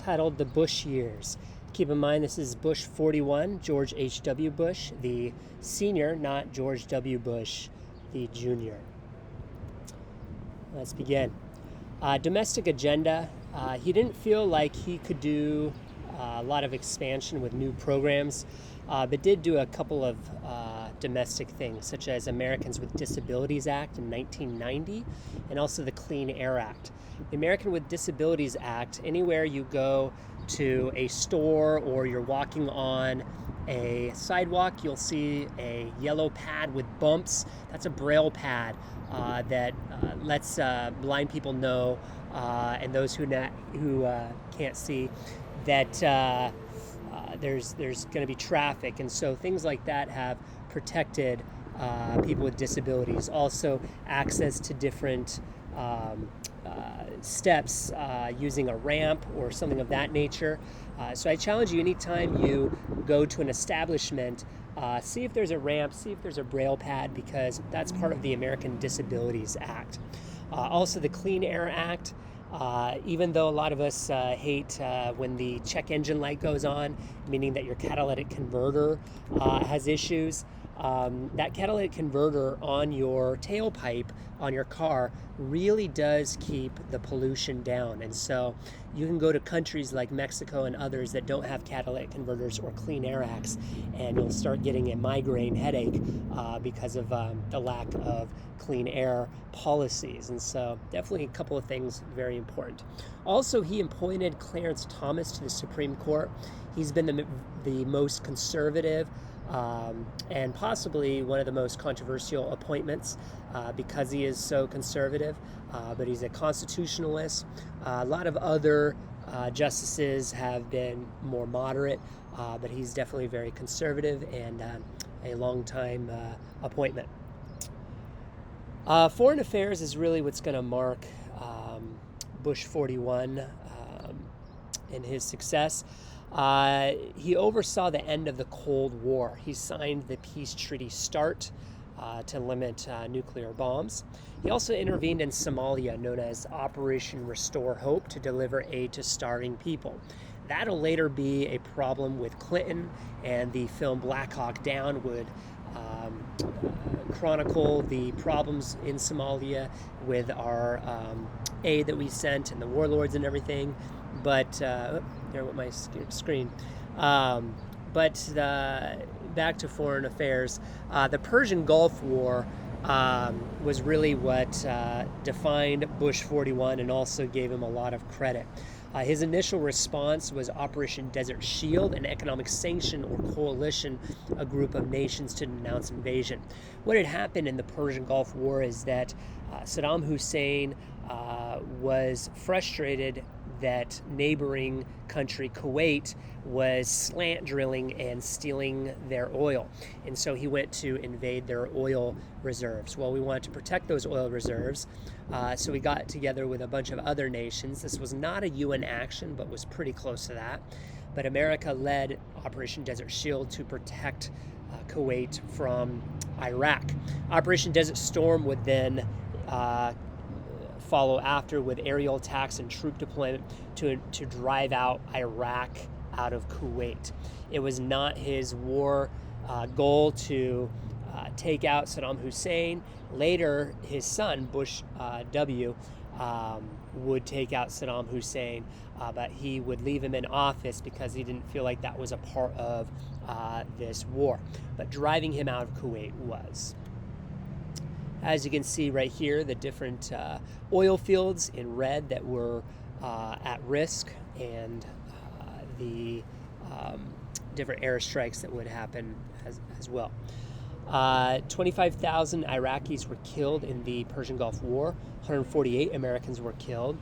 titled The Bush Years. Keep in mind this is Bush 41, George H.W. Bush, the senior, not George W. Bush, the junior. Let's begin. Domestic agenda. He didn't feel like he could do a lot of expansion with new programs, but did do a couple of domestic things, such as Americans with Disabilities Act in 1990 and also the Clean Air Act. The American with Disabilities Act, anywhere you go to a store or you're walking on a sidewalk, you'll see a yellow pad with bumps. That's a braille pad that lets blind people know and those who can't see that there's going to be traffic, and so things like that have protected people with disabilities. Also, access to different steps using a ramp or something of that nature. So I challenge you, anytime you go to an establishment, see if there's a ramp, see if there's a braille pad, because that's part of the American Disabilities Act. Also, the Clean Air Act. Even though a lot of us hate when the check engine light goes on, meaning that your catalytic converter has issues, that catalytic converter on your tailpipe on your car really does keep the pollution down. And so you can go to countries like Mexico and others that don't have catalytic converters or clean air acts, and you'll start getting a migraine headache because of the lack of clean air policies. And so definitely a couple of things very important. Also, he appointed Clarence Thomas to the Supreme Court. He's been the most conservative and possibly one of the most controversial appointments because he is so conservative, but he's a constitutionalist. A lot of other justices have been more moderate, but he's definitely very conservative and a long-time appointment. Foreign affairs is really what's going to mark Bush 41 in his success. He oversaw the end of the Cold War. He signed the Peace Treaty START to limit nuclear bombs. He also intervened in Somalia, known as Operation Restore Hope, to deliver aid to starving people. That'll later be a problem with Clinton, and the film Black Hawk Down would chronicle the problems in Somalia with our aid that we sent and the warlords and everything. But there went my screen. Back to foreign affairs. The Persian Gulf War was really what defined Bush 41 and also gave him a lot of credit. His initial response was Operation Desert Shield, an economic sanction or coalition, a group of nations to denounce invasion. What had happened in the Persian Gulf War is that Saddam Hussein was frustrated that neighboring country Kuwait was slant drilling and stealing their oil. And so he went to invade their oil reserves. Well, we wanted to protect those oil reserves, so we got together with a bunch of other nations. This was not a UN action, but was pretty close to that. But America led Operation Desert Shield to protect Kuwait from Iraq. Operation Desert Storm would then follow after with aerial attacks and troop deployment to drive out Iraq out of Kuwait. It was not his war goal to take out Saddam Hussein. Later, his son, Bush W., would take out Saddam Hussein, but he would leave him in office because he didn't feel like that was a part of this war. But driving him out of Kuwait was. As you can see right here, the different oil fields in red that were at risk, and the different airstrikes that would happen as well. 25,000 Iraqis were killed in the Persian Gulf War. 148 Americans were killed.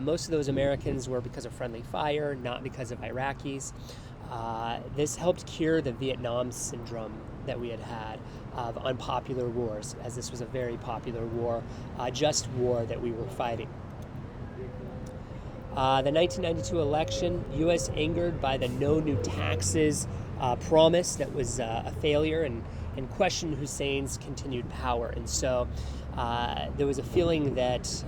Most of those Americans were because of friendly fire, not because of Iraqis. This helped cure the Vietnam syndrome that we had of unpopular wars, as this was a very popular war, just war that we were fighting. The 1992 election, U.S. angered by the no new taxes promise that was a failure, and questioned Hussein's continued power. And so there was a feeling that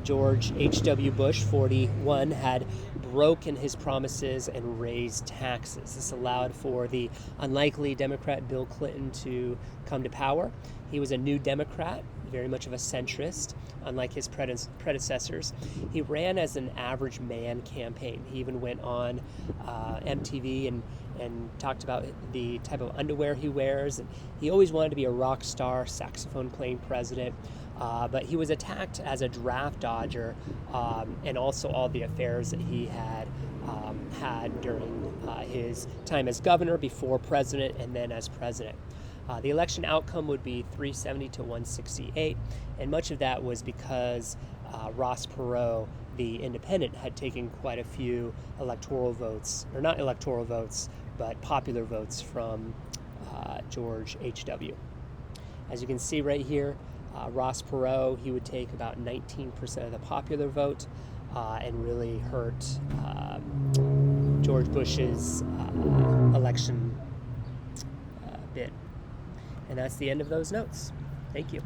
George H.W. Bush, 41, had broken his promises and raised taxes. This allowed for the unlikely Democrat Bill Clinton to come to power. He was a new Democrat, very much of a centrist, unlike his predecessors. He ran as an average man campaign. He even went on MTV and talked about the type of underwear he wears. And he always wanted to be a rock star, saxophone playing president. But he was attacked as a draft dodger, and also all the affairs that he had had during his time as governor, before president, and then as president. The election outcome would be 370 to 168, and much of that was because Ross Perot, the independent, had taken quite a few electoral votes, or not electoral votes, but popular votes from George H.W. As you can see right here, Ross Perot, he would take about 19% of the popular vote and really hurt George Bush's election bid. And that's the end of those notes. Thank you.